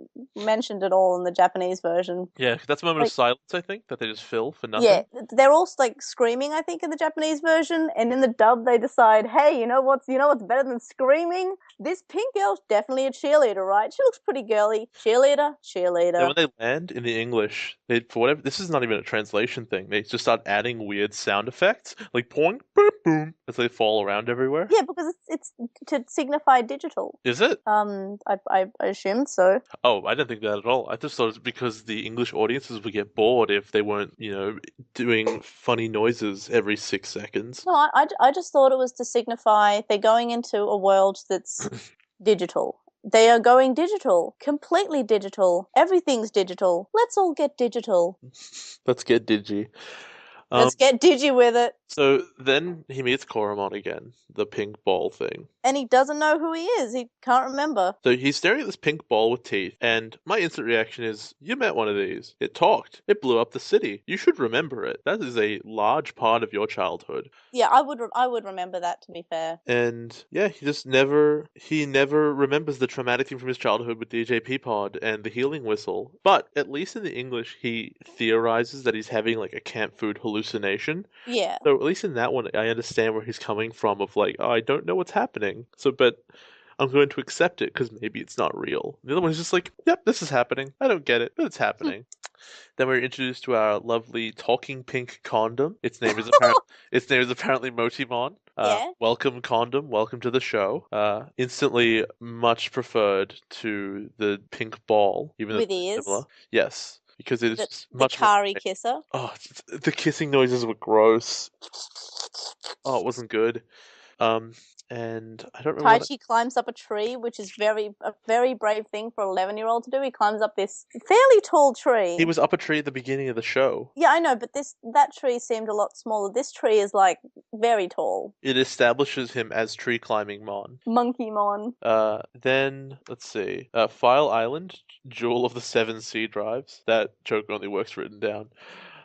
mentioned at all in the Japanese version. Yeah, 'cause that's a moment Like- of silence. I think that they just fill for nothing. Yeah, they're all like screaming, I think, in the Japanese version, and in the dub they decide, hey, you know what's better than screaming? This pink girl's definitely a cheerleader, right? She looks pretty girly. Cheerleader. And when they land in the English, they for whatever this is not even a translation thing. They just start adding weird sound effects, like poing, boom, boom, as they fall around everywhere. Yeah, because it's to signify digital. Is it? I assumed so. Oh, I didn't think that at all. I just thought it was because the English audiences would get bored if they weren't, doing funny noises every 6 seconds. No, I just thought it was to signify they're going into a world that's digital. They are going digital, completely digital. Everything's digital. Let's all get digital. Let's get digi. Let's get digi with it. So then he meets Koromon again, the pink ball thing. And he doesn't know who he is. He can't remember. So he's staring at this pink ball with teeth, and my instant reaction is, you met one of these. It talked. It blew up the city. You should remember it. That is a large part of your childhood. Yeah, I would remember that, to be fair. And yeah, he never remembers the traumatic thing from his childhood with the JP pod and the healing whistle. But at least in the English, he theorizes that he's having like a camp food hallucination. Yeah. So at least in that one, I understand where he's coming from of like, oh, I don't know what's happening. So, but I'm going to accept it because maybe it's not real. The other one is just like, yep, this is happening. I don't get it, but it's happening. Then we're introduced to our lovely talking pink condom. Its name is apparently Motimon. Yeah. Welcome condom. Welcome to the show. Instantly much preferred to the pink ball, even though With it's ears. similar. Yes, because it's The much Kari more. kisser. Oh, the kissing noises were gross. Oh, it wasn't good. And I don't remember. Taichi climbs up a tree, which is a very brave thing for an 11-year-old to do. He climbs up this fairly tall tree. He was up a tree at the beginning of the show. Yeah, I know, but that tree seemed a lot smaller. This tree is like very tall. It establishes him as tree climbing Mon. Monkeymon. Then let's see. File Island, Jewel of the 7 C drives. That joke only works written down.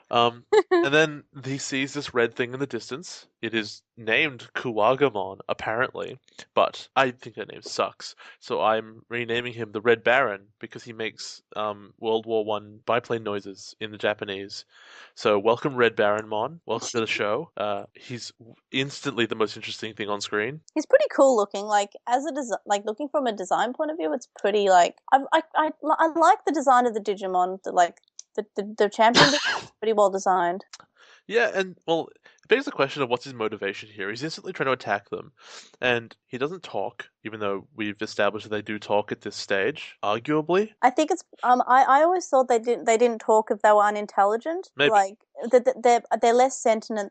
And then he sees this red thing in the distance. It is named Kuwagamon, apparently, but I think that name sucks. So I'm renaming him the Red Baron because he makes World War I biplane noises in the Japanese. So welcome, Red Baron Mon. Welcome to the show. He's instantly the most interesting thing on screen. He's pretty cool looking. Like looking from a design point of view, it's pretty like I like the design of the Digimon. The champion is pretty well designed. Yeah, and well, it begs the question of what's his motivation here. He's instantly trying to attack them, and he doesn't talk, even though we've established that they do talk at this stage, arguably. I think it's I always thought they didn't talk if they were unintelligent. Maybe. Like they're less sentient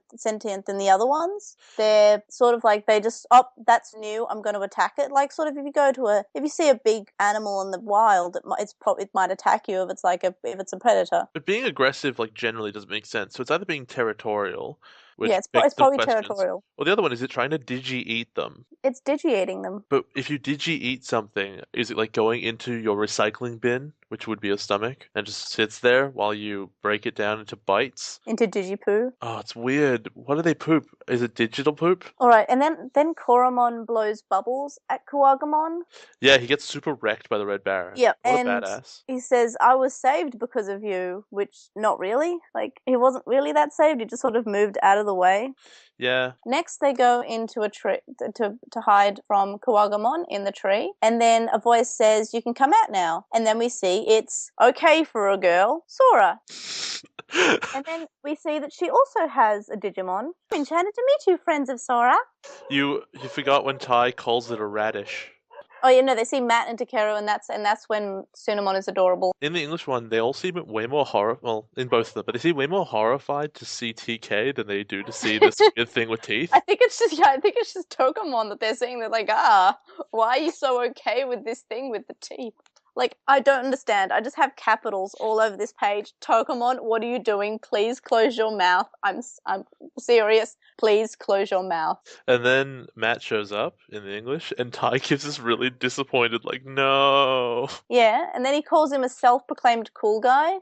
than the other ones. They're sort of like they just that's new, I'm going to attack it. Like sort of if you see a big animal in the wild, it might attack you if it's a predator. But being aggressive, like, generally doesn't make sense. So it's either being territorial, which Yeah, it's begs some probably questions. territorial. Or the other one, is it trying to digi-eat them? It's digi-eating them. But if you digi-eat something, is it like going into your recycling bin, which would be your stomach, and just sits there while you break it down into bites? Into digi-poo. Oh, it's weird. What do they poop? Is it digital poop? Alright, and then Koromon blows bubbles at Kuwagamon. Yeah, he gets super wrecked by the Red Baron. Yep, What and a badass. he says, I was saved because of you, which not really. Like, he wasn't really that saved, he just sort of moved out of the way. Yeah. Next, they go into a tree to hide from Kuwagamon in the tree, and then a voice says, you can come out now. And then we see it's okay for a girl, Sora. And then we see that she also has a Digimon. Enchanted to meet you, friends of Sora. You forgot when Tai calls it a radish. Oh yeah, no, they see Matt and Takeru, and that's when Sunamon is adorable. In the English one, they all seem way more well, in both of them, but they seem way more horrified to see TK than they do to see this weird thing with teeth. I think it's just Togemon that they're seeing. They're like, why are you so okay with this thing with the teeth? Like, I don't understand. I just have capitals all over this page. Togemon, what are you doing? Please close your mouth. I'm serious. Please close your mouth. And then Matt shows up in the English, and Tai gives this really disappointed, like, no. Yeah, and then he calls him a self-proclaimed cool guy.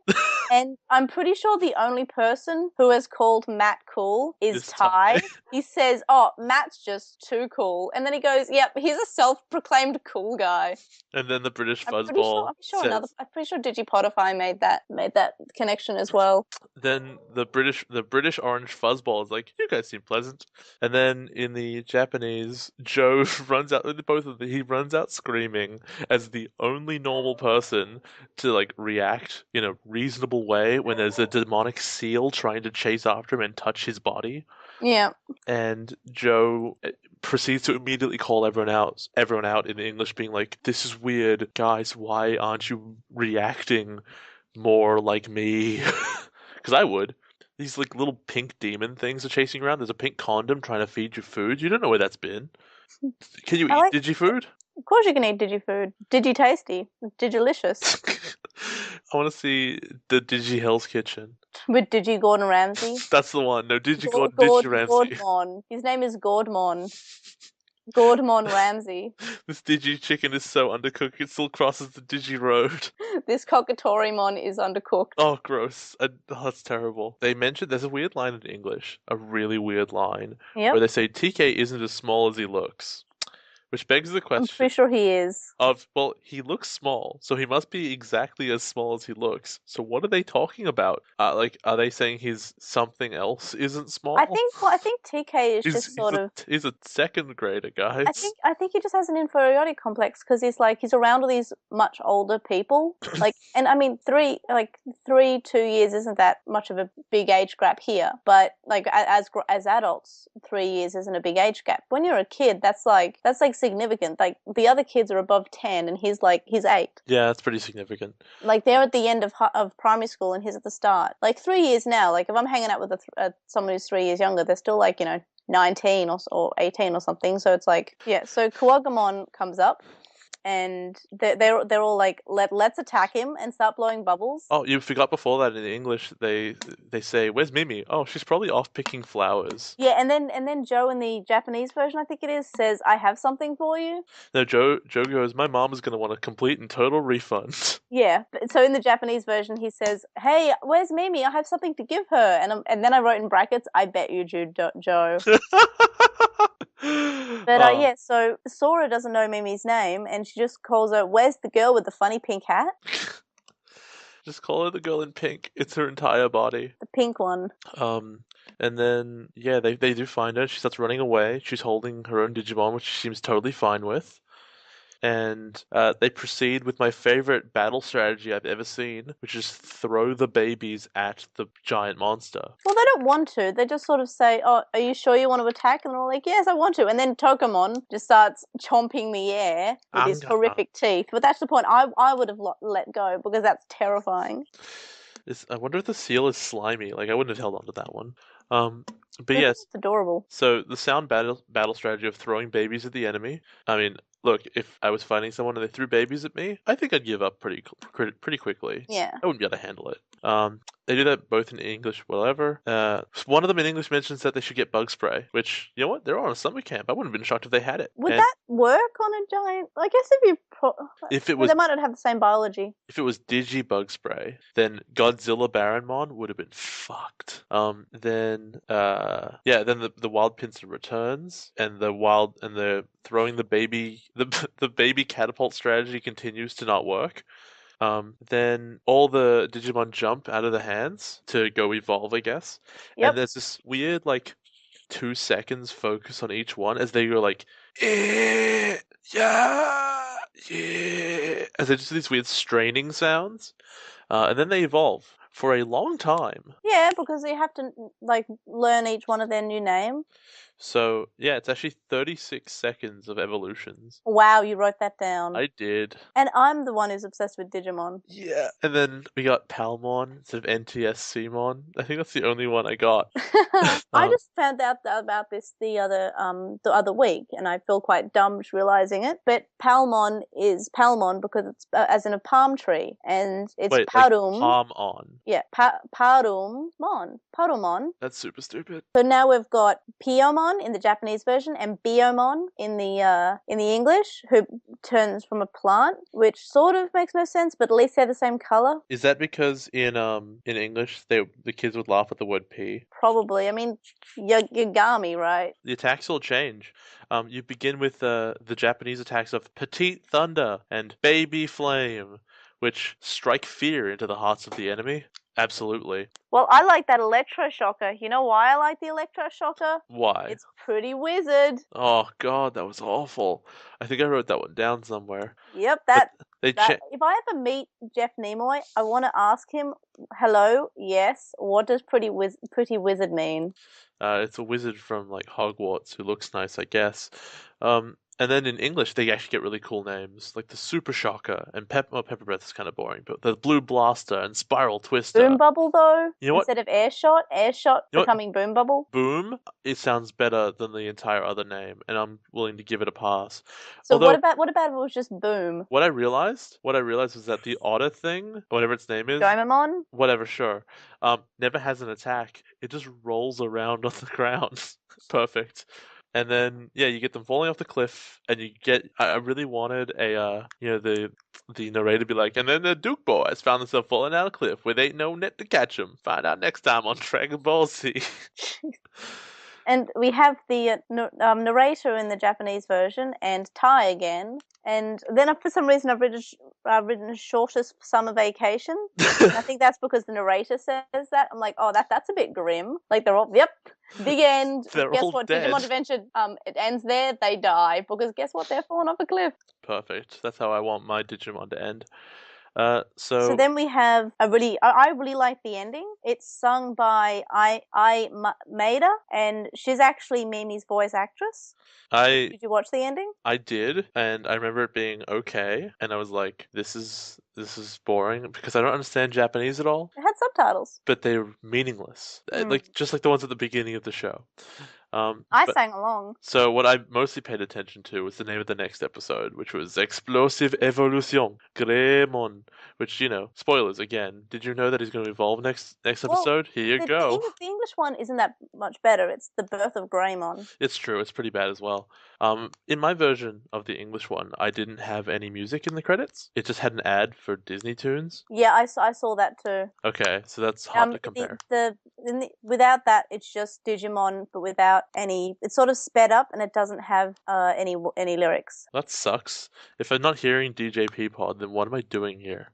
And I'm pretty sure the only person who has called Matt cool is Tai. He says, oh, Matt's just too cool. And then he goes, yep, he's a self-proclaimed cool guy. And then the British I'm fuzzball pretty sure Digipodify made that connection as well. Then the British orange fuzzball is like, you guys seem pleasant. And then in the Japanese, Joe runs out, he runs out screaming as the only normal person to like react in a reasonable way when there's a demonic seal trying to chase after him and touch his body. Yeah. And Joe proceeds to immediately call everyone out in English, being like, this is weird, guys, why aren't you reacting more like me? Because I would. These like little pink demon things are chasing around. There's a pink condom trying to feed you food. You don't know where that's been. Can you eat Digifood? Of course you can eat Digifood. Digi-tasty. Digilicious. I want to see the Digi Hell's Kitchen. With Digi Gordon Ramsay. That's the one. No, Digi Ramsay. Gordmon. His name is Gordmon. Gordmon Ramsay. This Digi chicken is so undercooked, it still crosses the Digi road. This Kokatorimon is undercooked. Oh, gross. That's terrible. They mentioned there's a weird line in English, a really weird line, where they say TK isn't as small as he looks. Which begs the question. I'm pretty sure he is. Well, he looks small, so he must be exactly as small as he looks. So what are they talking about? Are they saying his something else isn't small? I think TK is just sort of. He's a second grader, guys. I think he just has an inferiority complex because he's around all these much older people. Like, and I mean, 2 years isn't that much of a big age gap here. But like as adults, 3 years isn't a big age gap. When you're a kid, that's like significant. Like the other kids are above 10 and he's 8. Yeah, that's pretty significant. Like they're at the end of primary school and he's at the start. Like 3 years now, like if I'm hanging out with someone who's 3 years younger, they're still like 19 or 18 or something. So it's like, yeah. So Kuwagamon comes up and they're all like, let's attack him and start blowing bubbles. Oh, you forgot before that in the English they say, where's Mimi? Oh, she's probably off picking flowers. Yeah, and then Joe in the Japanese version, I think it is, says, I have something for you. No, Joe goes, my mom is going to want a complete and total refund. Yeah, so in the Japanese version he says, hey, where's Mimi? I have something to give her. And then I wrote in brackets, I bet you do, Joe. But yeah, so Sora doesn't know Mimi's name, and she just calls her, where's the girl with the funny pink hat? Just call her the girl in pink. It's her entire body. The pink one. And then, yeah, they do find her. She starts running away. She's holding her own Digimon, which she seems totally fine with. And they proceed with my favorite battle strategy I've ever seen, which is throw the babies at the giant monster. Well, they don't want to. They just sort of say, oh, are you sure you want to attack? And they're all like, yes, I want to. And then Togemon just starts chomping the air with his horrific teeth. But that's the point. I would have let go because that's terrifying. I wonder if the seal is slimy. Like, I wouldn't have held on to that one. But yes. It's adorable. So the sound battle strategy of throwing babies at the enemy. I mean, look, if I was fighting someone and they threw babies at me, I think I'd give up pretty quickly. Yeah. I wouldn't be able to handle it. They do that both in English, whatever. One of them in English mentions that they should get bug spray, which, you know what? They're on a summer camp. I wouldn't have been shocked if they had it. Would that work on a giant? I guess if it was, they might not have the same biology. If it was Digi bug spray, then Godzilla Baronmon would have been fucked. Then the wild pincer returns, and the throwing the baby the baby catapult strategy continues to not work. Then all the Digimon jump out of the hands to go evolve, I guess. Yep. And there's this weird, 2 seconds focus on each one as they go yeah, as they just do these weird straining sounds. And then they evolve. for a long time. Yeah, because you have to like learn each one of their new name. So, yeah, it's actually 36 seconds of evolutions. Wow, you wrote that down. I did. And I'm the one who's obsessed with Digimon. Yeah. And then we got Palmon instead of NTSCmon. I think that's the only one I got. I just found out about this the other week, and I feel quite dumb realizing it. But Palmon is Palmon because it's as in a palm tree, and it's Wait, Parum. like palm on. Yeah, Parumon. That's super stupid. So now we've got Piomon in the Japanese version and Biomon in the English, who turns from a plant, which sort of makes no sense, but at least they're the same color. Is that because in English the kids would laugh at the word pea? Probably. I mean, Yagami, right? The attacks will change. You begin with the Japanese attacks of Petite Thunder and Baby Flame, which strike fear into the hearts of the enemy. Absolutely. Well, I like that electroshocker. You know why I like the electroshocker? Why? It's pretty wizard. Oh god, that was awful. I think I wrote that one down somewhere. Yep, If I ever meet Jeff Nimoy, I want to ask him, hello, yes, what does pretty wizard mean? It's a wizard from like Hogwarts who looks nice, I guess. And then in English, they actually get really cool names, like the Super Shocker and Pepper Breath is kind of boring, but the Blue Blaster and Spiral Twister. Boom Bubble, though? You know what? Instead of Air Shot becoming Boom Bubble? Boom, it sounds better than the entire other name, and I'm willing to give it a pass. So Although, what about if it was just Boom? What I realized was that the otter thing, whatever its name is, Goemon? whatever, sure, never has an attack. It just rolls around on the ground. Perfect. And then, yeah, you get them falling off the cliff, and you get. I really wanted the narrator to be like, and then the Duke boys found themselves falling down a cliff with ain't no net to catch them. Find out next time on Dragon Ball Z. And we have the narrator in the Japanese version and Tai again. And then for some reason I've written shortest summer vacation. And I think that's because the narrator says that. I'm like, oh, that's a bit grim. Like they're all, yep, big end. They're guess all what? dead. Digimon Adventure, it ends there. They die because guess what? They're falling off a cliff. Perfect. That's how I want my Digimon to end. So then we have I really like the ending. It's sung by Maeda, and she's actually Mimi's voice actress. Did you watch the ending? I did, and I remember it being okay, and I was like, this is boring because I don't understand Japanese at all. It had subtitles. But they're meaningless. Just like the ones at the beginning of the show. I sang along. So what I mostly paid attention to was the name of the next episode, which was Explosive Evolution, Greymon, which, spoilers again. Did you know that he's going to evolve next episode? Here you go. The English one isn't that much better. It's the birth of Greymon. It's true. It's pretty bad as well. In my version of the English one, I didn't have any music in the credits. It just had an ad for Disney Tunes. Yeah, I saw that too. Okay, so that's hard to compare. Without that, it's just Digimon, but without any. It's sort of sped up, and it doesn't have any lyrics. That sucks. If I'm not hearing DJP Pod, then what am I doing here?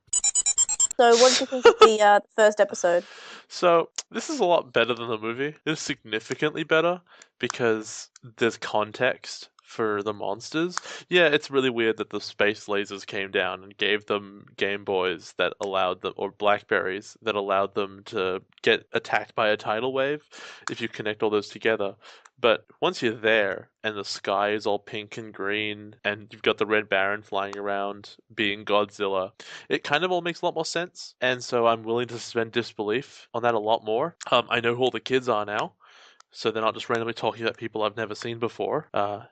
So, what did you think of the first episode? So, this is a lot better than the movie. It's significantly better because there's context for the monsters. Yeah, it's really weird that the space lasers came down and gave them Game Boys that allowed them, or Blackberries that allowed them to get attacked by a tidal wave if you connect all those together. But once you're there and the sky is all pink and green and you've got the Red Baron flying around being Godzilla, it kind of all makes a lot more sense. And so I'm willing to suspend disbelief on that a lot more. I know who all the kids are now. So they're not just randomly talking about people I've never seen before.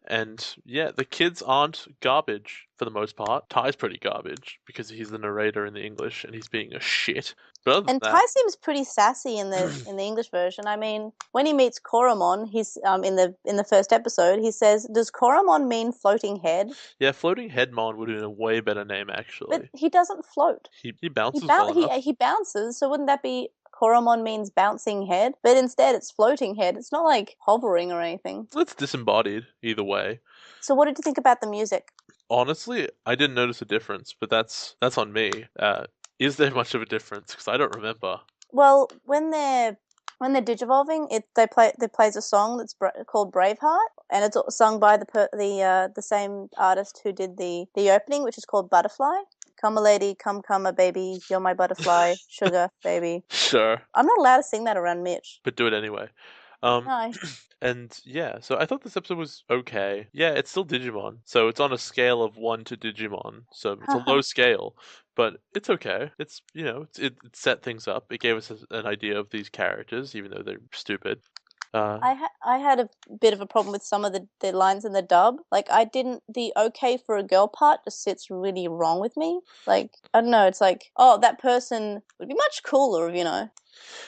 And yeah, the kids aren't garbage for the most part. Ty's pretty garbage because he's the narrator in the English and he's being a shit. And Tai seems pretty sassy in the English version. I mean, when he meets Koromon, he's in the first episode, he says, "Does Koromon mean floating head?" Yeah, floating headmon would have been a way better name actually. But he doesn't float. He bounces well enough. He bounces, so wouldn't that be Koromon means bouncing head? But instead it's floating head. It's not like hovering or anything. It's disembodied either way. So what did you think about the music? Honestly, I didn't notice a difference, but that's on me. Is there much of a difference? Because I don't remember. Well, when they're digivolving, they plays a song that's called Braveheart, and it's sung by the same artist who did the opening, which is called Butterfly. come a lady, come a baby, you're my butterfly, sugar baby. Sure, I'm not allowed to sing that around Mitch. but do it anyway. Um, No. and yeah, so I thought this episode was okay. Yeah, it's still Digimon, so it's on a scale of 1 to Digimon, so it's a low scale, but it's okay. It's, it set things up. It gave us an idea of these characters, even though they're stupid. I had a bit of a problem with some of the lines in the dub. Like, the okay for a girl part just sits really wrong with me. Like, I don't know, it's like, oh, that person would be much cooler if,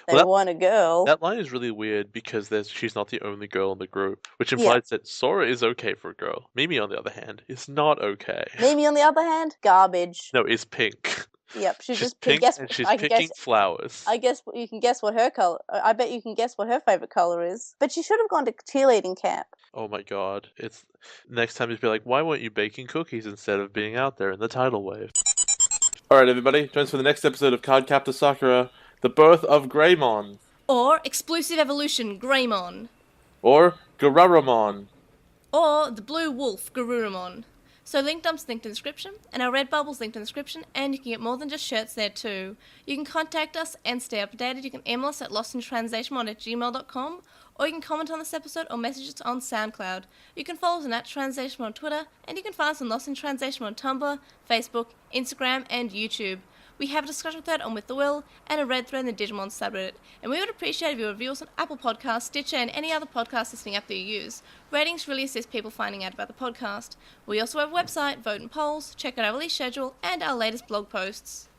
they weren't a girl. That line is really weird because she's not the only girl in the group, which Yeah. implies that Sora is okay for a girl. Mimi, on the other hand, is not okay. Mimi, on the other hand, garbage. No, is pink. Yep, she's just pink, guess. and she's I picking guess. flowers. I guess you can guess what her color. I bet you can guess what her favorite color is. But she should have gone to cheerleading camp. Oh my god! It's next time you'd be like, why weren't you baking cookies instead of being out there in the tidal wave? All right, everybody, join us for the next episode of Cardcaptor Sakura: The Birth of Greymon, Or Explosive Evolution Greymon. or Garurumon. Or the Blue Wolf Garurumon. So LinkDump's linked in the description, and our Redbubble's linked in the description, and you can get more than just shirts there too. You can contact us and stay updated. You can email us at LostinTranslationmon@gmail.com, or you can comment on this episode or message us on SoundCloud. You can follow us on @TranslationMon on Twitter, and you can find us on Lost in Translation on Tumblr, Facebook, Instagram, and YouTube. We have a discussion thread on With the Will, and a red thread in the Digimon subreddit, and we would appreciate if you review us on Apple Podcasts, Stitcher, and any other podcast listening app that you use. Ratings really assist people finding out about the podcast. We also have a website, vote and polls, check out our release schedule, and our latest blog posts.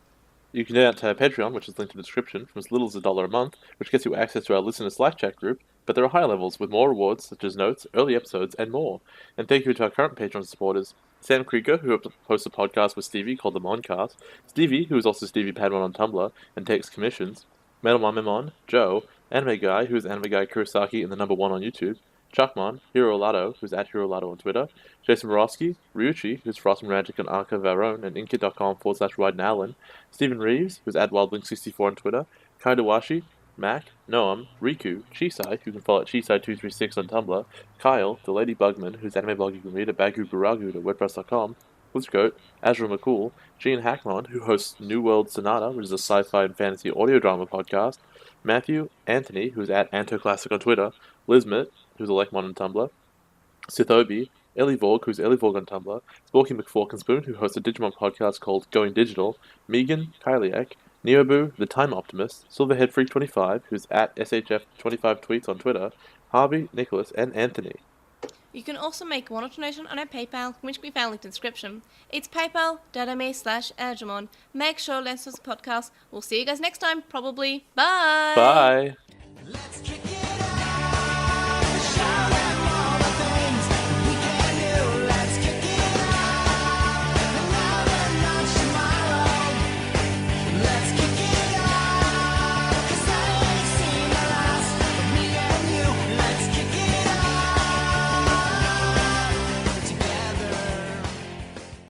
You can donate to our Patreon, which is linked in the description, from as little as $1 a month, which gets you access to our listener Slack chat group, but there are higher levels with more rewards such as notes, early episodes, and more. And thank you to our current Patreon supporters: Sam Krieger, who hosts a podcast with Stevie called The Moncast; Stevie, who is also Stevie Padman on Tumblr and takes commissions; Metal Mamemon; Joe; Anime Guy, who is Anime Guy Kurosaki and the #1 on YouTube; Chuckmon; Hiro Lotto, who's at Hiro Lotto on Twitter; Jason Borowski; Ryuchi, who's Frost and Magic on Arca Varone and Inkit.com/Wyden Allen; Stephen Reeves, who's at WildLink64 on Twitter; Kai Dawashi; Mac, Noam, Riku, Chisai, who you can follow at Chisai236 on Tumblr; Kyle, the Lady Bugman, whose anime blog you can read at baguguragu.wordpress.com; Blitzgoat, Azra McCool, Gene Hackmon, who hosts New World Sonata, which is a sci-fi and fantasy audio drama podcast; Matthew, Anthony, who's at AntoClassic on Twitter; Lizmit, who's a Lekmon on Tumblr; Sithobi, Ellie Vorg, who's Ellie Vorg on Tumblr; Sporky McForkinspoon, who hosts a Digimon podcast called Going Digital; Megan, Kyliak, Neobu, the Time Optimist; Silverhead Freak 25, who's at SHF25 tweets on Twitter; Harvey, Nicholas, and Anthony. You can also make one-off donation on our PayPal, which can be found linked in the description. It's paypal.me/Agumon. Make sure to listen to the podcast. We'll see you guys next time, probably. Bye! Bye! Let's kick